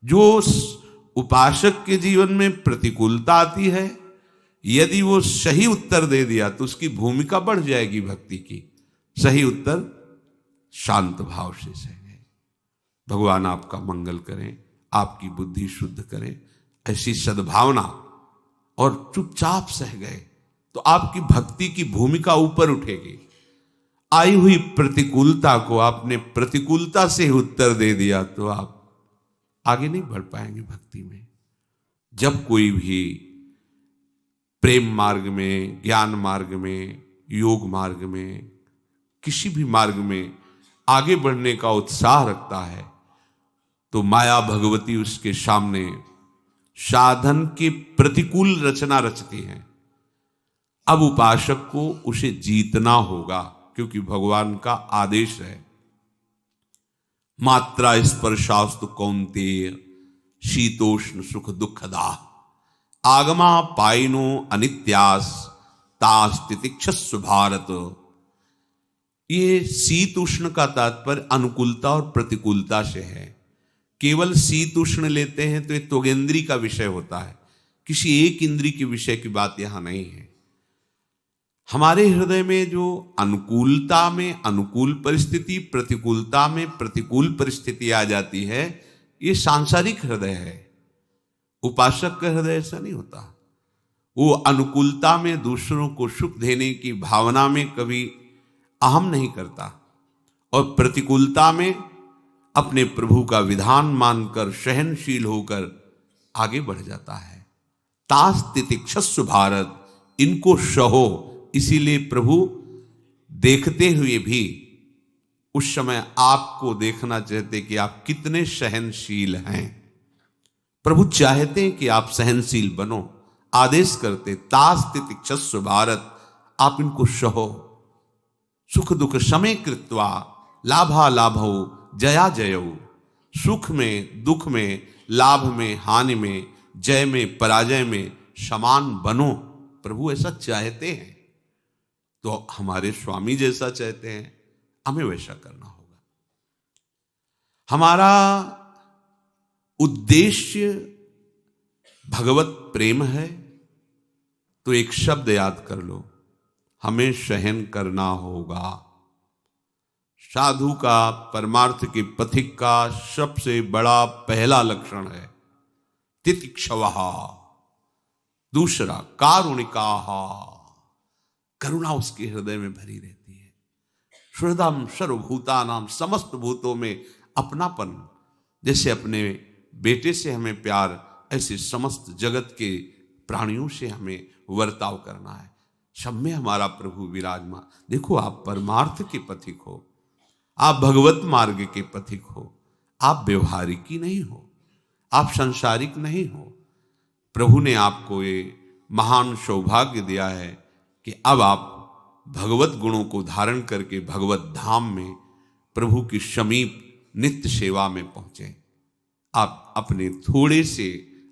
जो उपासक के जीवन में प्रतिकूलता आती है, यदि वो सही उत्तर दे दिया तो उसकी भूमिका बढ़ जाएगी भक्ति की। सही उत्तर शांत भाव से सह गए। भगवान आपका मंगल करें, आपकी बुद्धि शुद्ध करें, ऐसी सद्भावना, और चुपचाप सह गए तो आपकी भक्ति की भूमिका ऊपर उठेगी। आई हुई प्रतिकूलता को आपने प्रतिकूलता से उत्तर दे दिया तो आप आगे नहीं बढ़ पाएंगे भक्ति में। जब कोई भी प्रेम मार्ग में, ज्ञान मार्ग में, योग मार्ग में, किसी भी मार्ग में आगे बढ़ने का उत्साह रखता है तो माया भगवती उसके सामने साधन के प्रतिकूल रचना रचती हैं। अब उपासक को उसे जीतना होगा, क्योंकि भगवान का आदेश है, मात्रा स्पर्शास्तु कौन्तेय शीतोष्ण सुख दुखदा आगमा पाइनो अनित्यास तास तितिक्षस्व भारत। ये शीत उष्ण का तात्पर्य अनुकूलता और प्रतिकूलता से है। केवल शीत उष्ण लेते हैं तो ये त्वगेंद्री का विषय होता है, किसी एक इंद्री के विषय की बात यहां नहीं है। हमारे हृदय में जो अनुकूलता में अनुकूल परिस्थिति, प्रतिकूलता में प्रतिकूल परिस्थिति आ जाती है, ये सांसारिक हृदय है। उपासक का हृदय ऐसा नहीं होता। वो अनुकूलता में दूसरों को सुख देने की भावना में कभी अहम नहीं करता, और प्रतिकूलता में अपने प्रभु का विधान मानकर सहनशील होकर आगे बढ़ जाता है। तास तितिक्षस्व भारत, इनको सहो। इसीलिए प्रभु देखते हुए भी उस समय आपको देखना चाहते कि आप कितने सहनशील हैं। प्रभु चाहते हैं कि आप सहनशील बनो, आदेश करते तास तितिक्षस्व भारत, आप इनको सहो। सुख दुख समय कृत्वा लाभा लाभो जया जयौ, सुख में दुख में, लाभ में हानि में, जय में पराजय में समान बनो। प्रभु ऐसा चाहते हैं, तो हमारे स्वामी जैसा चाहते हैं, हमें वैसा करना होगा। हमारा उद्देश्य भगवत प्रेम है तो एक शब्द याद कर लो, हमें सहन करना होगा। साधु का, परमार्थ के पथिक का सबसे बड़ा पहला लक्षण है तितिक्षवः। दूसरा कारुणिकाः, करुणा उसके हृदय में भरी रहती है। हृदयम सर्वभूतानाम, समस्त भूतों में अपनापन। जैसे अपने बेटे से हमें प्यार, ऐसे समस्त जगत के प्राणियों से हमें वर्ताव करना है। सब में हमारा प्रभु विराजमान। देखो, आप परमार्थ के पथिक हो, आप भगवत मार्ग के पथिक हो, आप व्यवहारिकी नहीं हो, आप संसारिक नहीं हो। प्रभु ने आपको ये महान सौभाग्य दिया है कि अब आप भगवत गुणों को धारण करके भगवत धाम में प्रभु की समीप नित्य सेवा में पहुंचे। आप अपने थोड़े से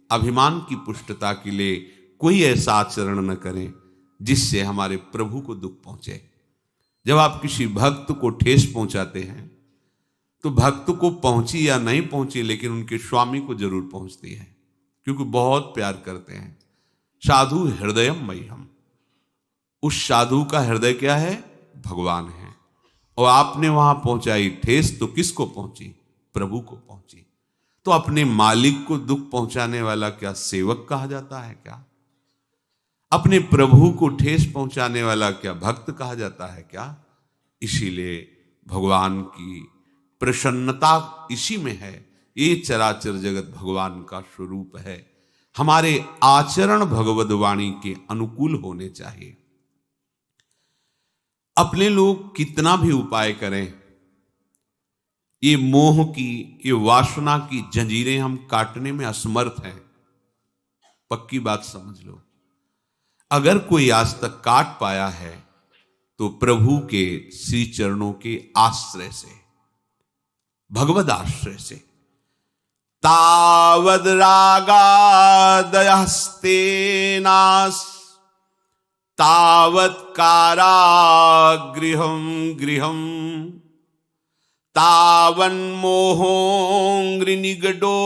अभिमान की पुष्टता के लिए कोई ऐसा आचरण न करें जिससे हमारे प्रभु को दुख पहुंचे। जब आप किसी भक्त को ठेस पहुंचाते हैं तो भक्त को पहुंची या नहीं पहुंची, लेकिन उनके स्वामी को जरूर पहुंचती है, क्योंकि बहुत प्यार करते हैं। साधु हृदयम मह्यम, उस साधु का हृदय क्या है? भगवान है। और आपने वहां पहुंचाई ठेस तो किसको पहुंची? प्रभु को पहुंची। तो अपने मालिक को दुख पहुंचाने वाला क्या सेवक कहा जाता है क्या? अपने प्रभु को ठेस पहुंचाने वाला क्या भक्त कहा जाता है क्या? इसीलिए भगवान की प्रसन्नता इसी में है। ये चराचर जगत भगवान का स्वरूप है। हमारे आचरण भगवद वाणी के अनुकूल होने चाहिए। अपने लोग कितना भी उपाय करें, ये मोह की, ये वासना की जंजीरें हम काटने में असमर्थ हैं। पक्की बात समझ लो। अगर कोई आज तक काट पाया है तो प्रभु के श्री चरणों के आश्रय से, भगवद आश्रय से। तावद रागा दयास्ते नास तावत कारागृहम गृहम तावन मोहोंग्र निगडो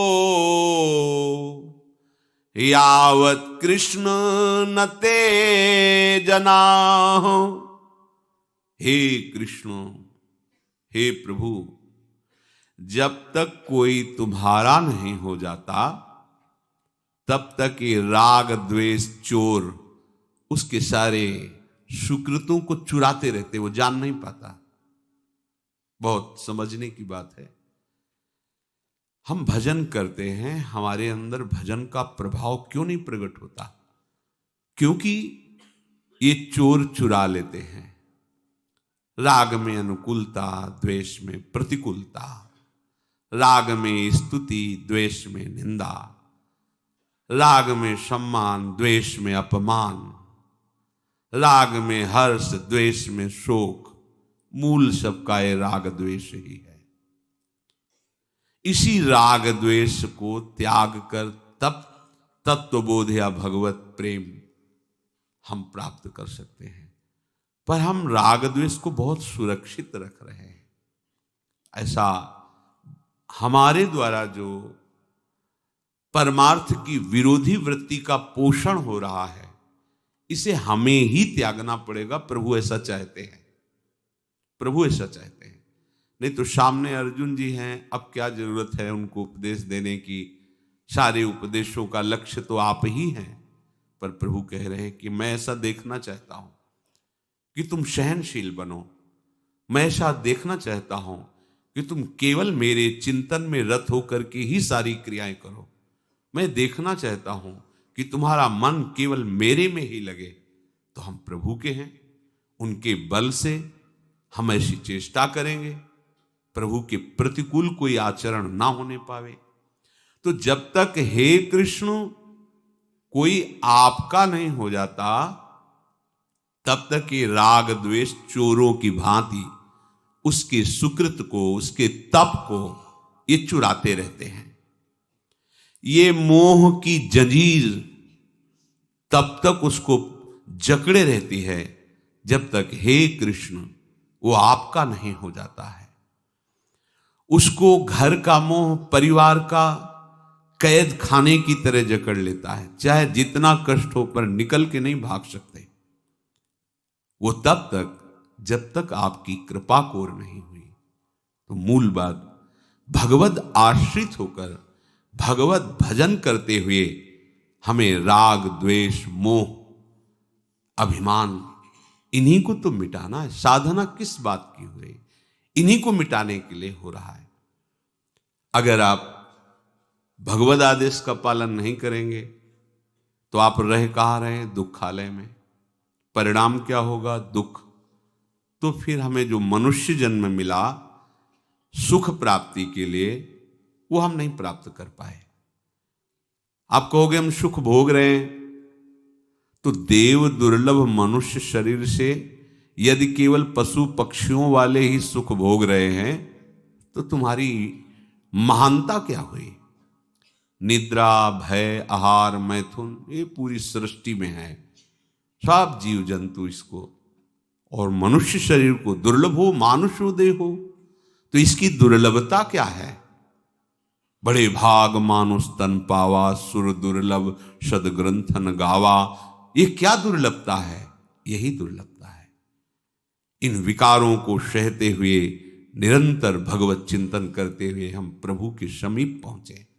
यावत कृष्ण न ते जना। हे कृष्ण, हे प्रभु, जब तक कोई तुम्हारा नहीं हो जाता तब तक ये राग द्वेष चोर उसके सारे सुकृतों को चुराते रहते, वो जान नहीं पाता। बहुत समझने की बात है। हम भजन करते हैं, हमारे अंदर भजन का प्रभाव क्यों नहीं प्रकट होता? क्योंकि ये चोर चुरा लेते हैं। राग में अनुकूलता, द्वेष में प्रतिकूलता, राग में स्तुति, द्वेष में निंदा, राग में सम्मान, द्वेष में अपमान, राग में हर्ष, द्वेष में शोक। मूल सबका ये राग द्वेष ही है। इसी राग द्वेष को त्याग कर तब तत्वबोध या भगवत प्रेम हम प्राप्त कर सकते हैं। पर हम राग द्वेष को बहुत सुरक्षित रख रहे हैं। ऐसा हमारे द्वारा जो परमार्थ की विरोधी वृत्ति का पोषण हो रहा है, इसे हमें ही त्यागना पड़ेगा। प्रभु ऐसा चाहते हैं, प्रभु ऐसा चाहते हैं। नहीं तो सामने अर्जुन जी हैं, अब क्या जरूरत है उनको उपदेश देने की? सारे उपदेशों का लक्ष्य तो आप ही हैं। पर प्रभु कह रहे हैं कि मैं ऐसा देखना चाहता हूं कि तुम सहनशील बनो। मैं ऐसा देखना चाहता हूं कि तुम केवल मेरे चिंतन में रत होकर के ही सारी क्रियाएं करो। मैं देखना चाहता हूं कि तुम्हारा मन केवल मेरे में ही लगे। तो हम प्रभु के हैं, उनके बल से हम ऐसी चेष्टा करेंगे प्रभु के प्रतिकूल कोई आचरण ना होने पावे। तो जब तक हे कृष्ण कोई आपका नहीं हो जाता, तब तक ये राग द्वेष चोरों की भांति उसके सुकृत को, उसके तप को ये चुराते रहते हैं। ये मोह की जंजीर तब तक उसको जकड़े रहती है जब तक हे कृष्ण वो आपका नहीं हो जाता है। उसको घर का मोह, परिवार का कैद खाने की तरह जकड़ लेता है। चाहे जितना कष्ट हो पर निकल के नहीं भाग सकते वो, तब तक जब तक आपकी कृपा कोर नहीं हुई। तो मूल बात, भगवत आश्रित होकर भगवत भजन करते हुए हमें राग द्वेष मोह अभिमान इन्हीं को तो मिटाना है। साधना किस बात की हुई? इन्हीं को मिटाने के लिए हो रहा है। अगर आप भगवद आदेश का पालन नहीं करेंगे तो आप रह कहाँ रहे? दुखालय में। परिणाम क्या होगा? दुख। तो फिर हमें जो मनुष्य जन्म मिला सुख प्राप्ति के लिए, वो हम नहीं प्राप्त कर पाए। आप कहोगे हम सुख भोग रहे हैं, तो देव दुर्लभ मनुष्य शरीर से यदि केवल पशु पक्षियों वाले ही सुख भोग रहे हैं तो तुम्हारी महानता क्या हुई? निद्रा, भय, आहार, मैथुन, ये पूरी सृष्टि में है। सब जीव जंतु इसको, और मनुष्य शरीर को दुर्लभ हो, मानुषोदय हो, तो इसकी दुर्लभता क्या है? बड़े भाग मानुष तन पावा, सुर दुर्लभ सदग्रंथन गावा। ये क्या दुर्लभता है? यही दुर्लभता है। इन विकारों को सहते हुए निरंतर भगवत चिंतन करते हुए हम प्रभु के समीप पहुंचे।